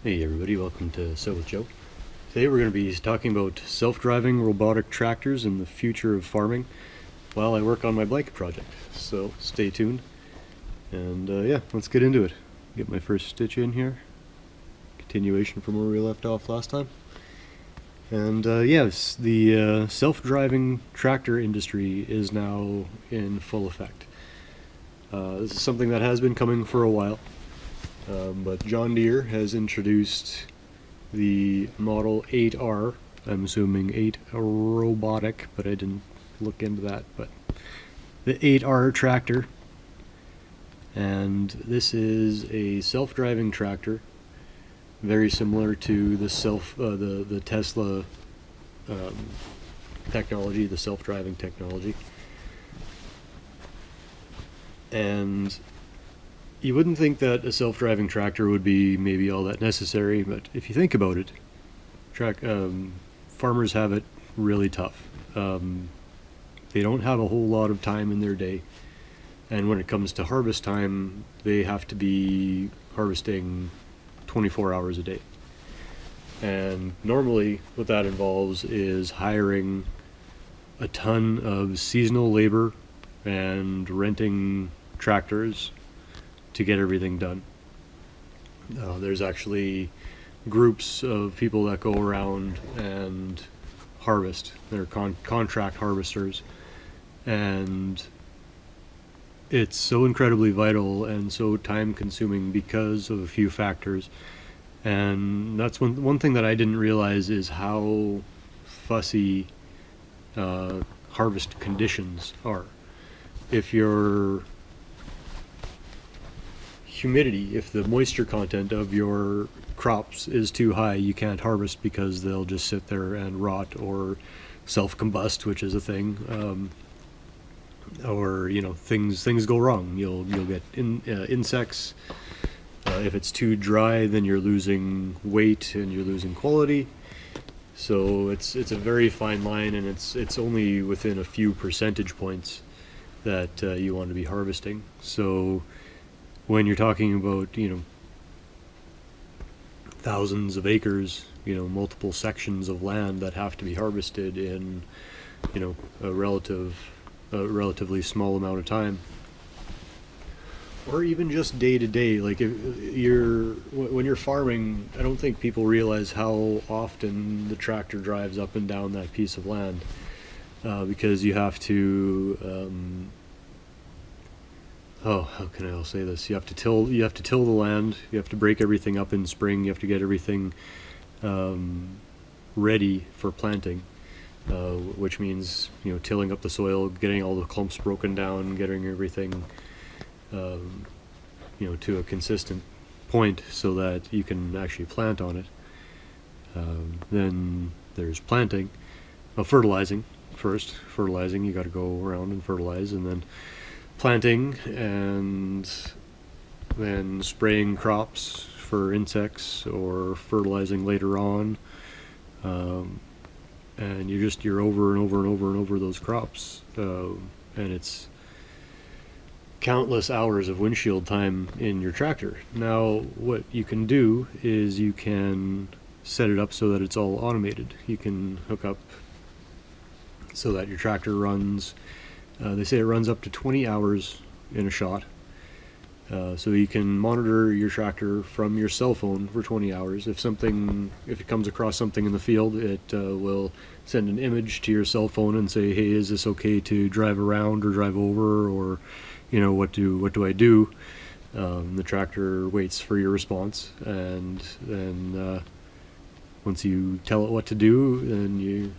Hey everybody, welcome to Sit with Joe. Today we're going to be talking about self-driving robotic tractors and the future of farming while I work on my blanket project. So stay tuned, and yeah, let's get into it. Get my first stitch in here. Continuation from where we left off last time. And yes, the self-driving tractor industry is now in full effect. This is something that has been coming for a while. But John Deere has introduced the Model 8R. I'm assuming 8 robotic, but I didn't look into that. But the 8R tractor, and this is a self-driving tractor, very similar to the the Tesla technology, the self-driving technology, and you wouldn't think that a self-driving tractor would be maybe all that necessary, but if you think about it, farmers have it really tough. They don't have a whole lot of time in their day, and when it comes to harvest time, they have to be harvesting 24 hours a day. And normally what that involves is hiring a ton of seasonal labor and renting tractors to get everything done. There's actually groups of people that go around and harvest. They're contract harvesters, and it's so incredibly vital and so time consuming because of a few factors. And that's one thing that I didn't realize is how fussy harvest conditions are. If your humidity, if the moisture content of your crops is too high, you can't harvest because they'll just sit there and rot or self-combust, which is a thing. Or things go wrong. You'll get insects. If it's too dry, then you're losing weight and you're losing quality. So it's a very fine line, and it's only within a few percentage points that you want to be harvesting. So when you're talking about thousands of acres, multiple sections of land that have to be harvested in a relatively small amount of time, or even just day to day, like when you're farming, I don't think people realize how often the tractor drives up and down that piece of land, because you have to how can I say this? You have to till the land. You have to break everything up in spring. You have to get everything ready for planting, which means tilling up the soil, getting all the clumps broken down, getting everything to a consistent point so that you can actually plant on it. Then there's planting, fertilizing first. Fertilizing, you got to go around and fertilize, and then planting, and then spraying crops for insects or fertilizing later on, and you're over and over and over and over those crops, and it's countless hours of windshield time in your tractor. Now what you can do is you can set it up so that it's all automated. You can hook up so that your tractor runs, they say it runs up to 20 hours in a shot. So you can monitor your tractor from your cell phone for 20 hours. If it comes across something in the field, it will send an image to your cell phone and say, hey, is this okay to drive around or drive over, or what do I do? The tractor waits for your response, and then once you tell it what to do, then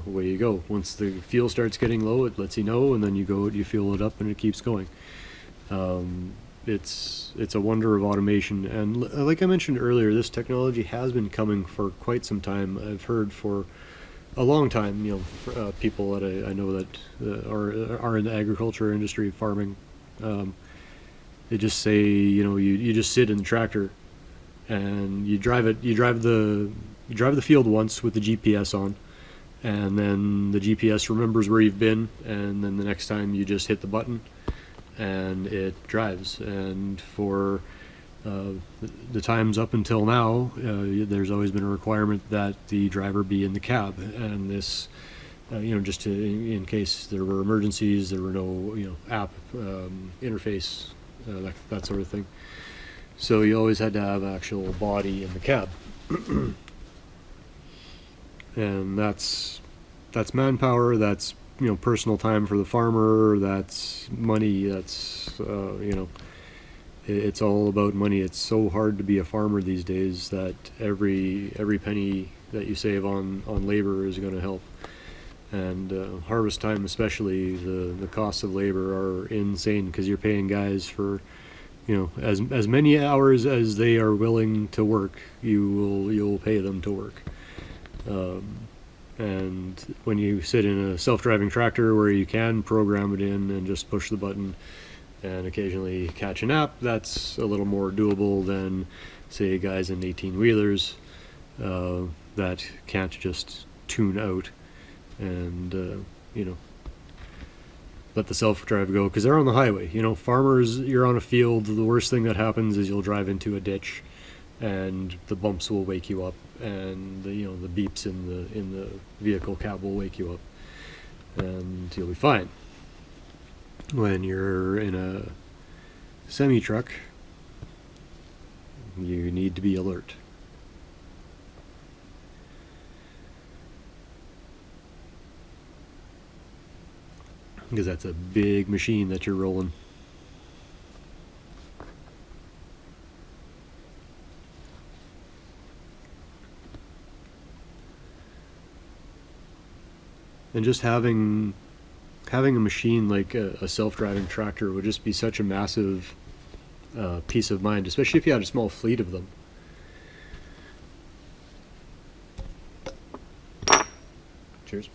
away you go. Once the fuel starts getting low, it lets you know, and then you fuel it up, and it keeps going. It's a wonder of automation, and like I mentioned earlier, this technology has been coming for quite some time. I've heard for a long time, people that I know that are in the agriculture industry, farming, they just say, you just sit in the tractor and you drive the field once with the GPS on, and then the GPS remembers where you've been, and then the next time you just hit the button and it drives. And for The times up until now, there's always been a requirement that the driver be in the cab, and this, just in case there were emergencies, there were no, app interface, that sort of thing. So you always had to have actual body in the cab, and that's manpower. That's personal time for the farmer. That's money. That's it's all about money. It's so hard to be a farmer these days that every penny that you save on labor is going to help. And harvest time especially, the costs of labor are insane, because you're paying guys for as many hours as they are willing to work. You'll pay them to work. And when you sit in a self-driving tractor where you can program it in and just push the button and occasionally catch a nap, that's a little more doable than, say, guys in 18-wheelers that can't just tune out and let the self-drive go, because they're on the highway. Farmers, you're on a field, the worst thing that happens is you'll drive into a ditch and the bumps will wake you up, and the beeps in the vehicle cab will wake you up, and you'll be fine. When you're in a semi-truck, you need to be alert. Because that's a big machine that you're rolling. And just having a machine like a self-driving tractor would just be such a massive peace of mind, especially if you had a small fleet of them. Cheers.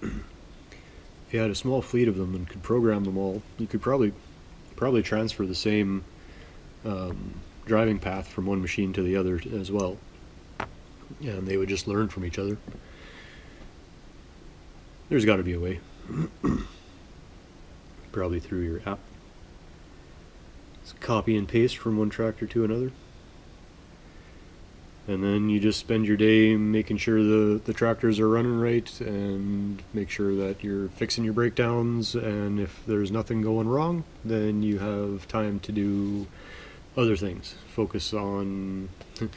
If you had a small fleet of them and could program them all, you could probably transfer the same driving path from one machine to the other as well, and they would just learn from each other. There's got to be a way. Probably through your app. Just copy and paste from one tractor to another, and then you just spend your day making sure the tractors are running right, and make sure that you're fixing your breakdowns, and if there's nothing going wrong, then you have time to do other things. Focus on the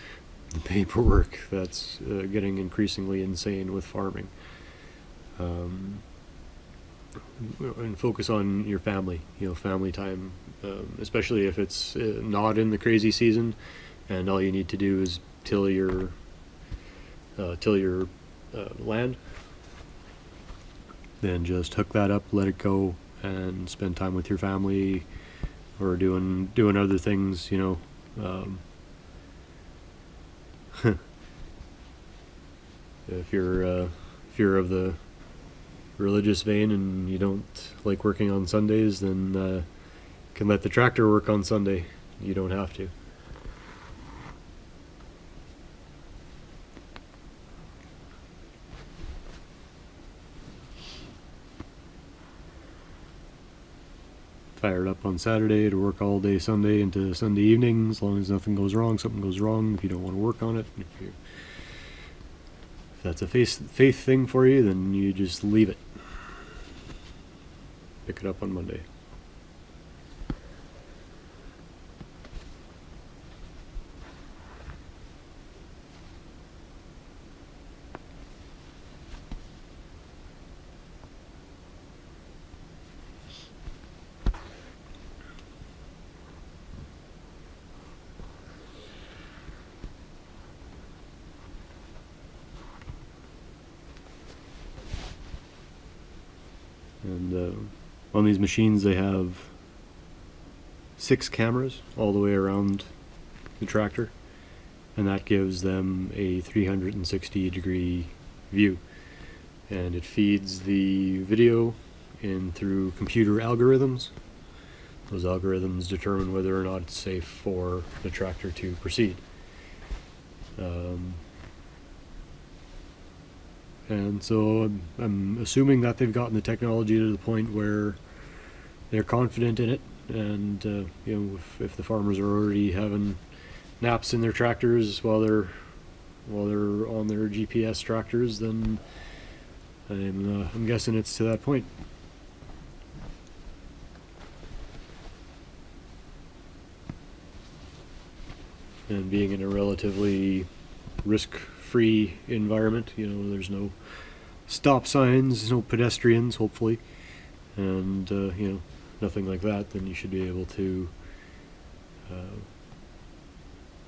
paperwork that's getting increasingly insane with farming. And focus on your family, family time, especially if it's not in the crazy season and all you need to do is till your land. Then just hook that up, let it go, and spend time with your family, or doing other things, if you're of the religious vein and you don't like working on Sundays, then can let the tractor work on Sunday. You don't have to. Fire it up on Saturday to work all day Sunday into Sunday evening. As long as nothing goes wrong, something goes wrong. If you don't want to work on it, if that's a faith thing for you, then you just leave it. Pick it up on Monday. And on these machines they have 6 cameras all the way around the tractor, and that gives them a 360-degree view, and it feeds the video in through computer algorithms. Those algorithms determine whether or not it's safe for the tractor to proceed. And so I'm assuming that they've gotten the technology to the point where they're confident in it. And if the farmers are already having naps in their tractors while they're on their GPS tractors, then I'm guessing it's to that point. And being in a relatively risk-free environment, there's no stop signs, no pedestrians, hopefully, and nothing like that, then you should be able to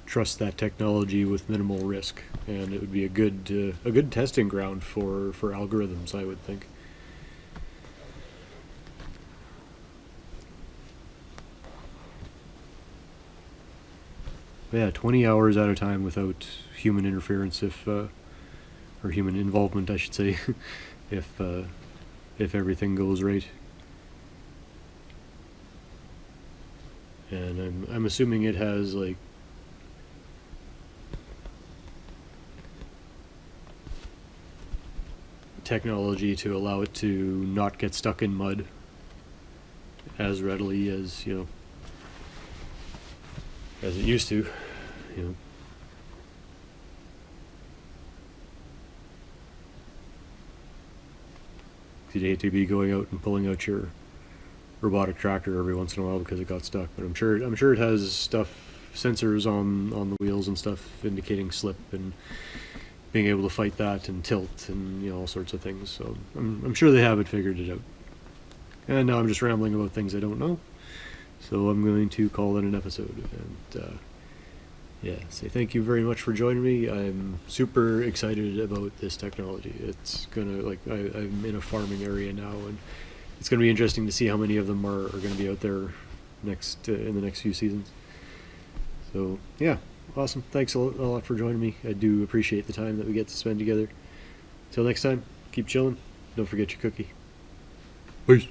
trust that technology with minimal risk, and it would be a good testing ground for algorithms, I would think. Yeah, 20 hours at a time without human interference, or human involvement, I should say, if everything goes right. And I'm assuming it has like technology to allow it to not get stuck in mud as readily as as it used to. You'd hate to be going out and pulling out your robotic tractor every once in a while because it got stuck. But I'm sure it has sensors on the wheels and stuff indicating slip and being able to fight that and tilt and all sorts of things. So I'm sure they haven't figured it out. And now I'm just rambling about things I don't know. So I'm going to call it an episode. And say thank you very much for joining me. I'm super excited about this technology. It's gonna I'm in a farming area now, and it's gonna be interesting to see how many of them are going to be out there in the next few seasons. So yeah, awesome. Thanks a lot for joining me. I do appreciate the time that we get to spend together. Till next time, keep chilling. Don't forget your cookie. Peace.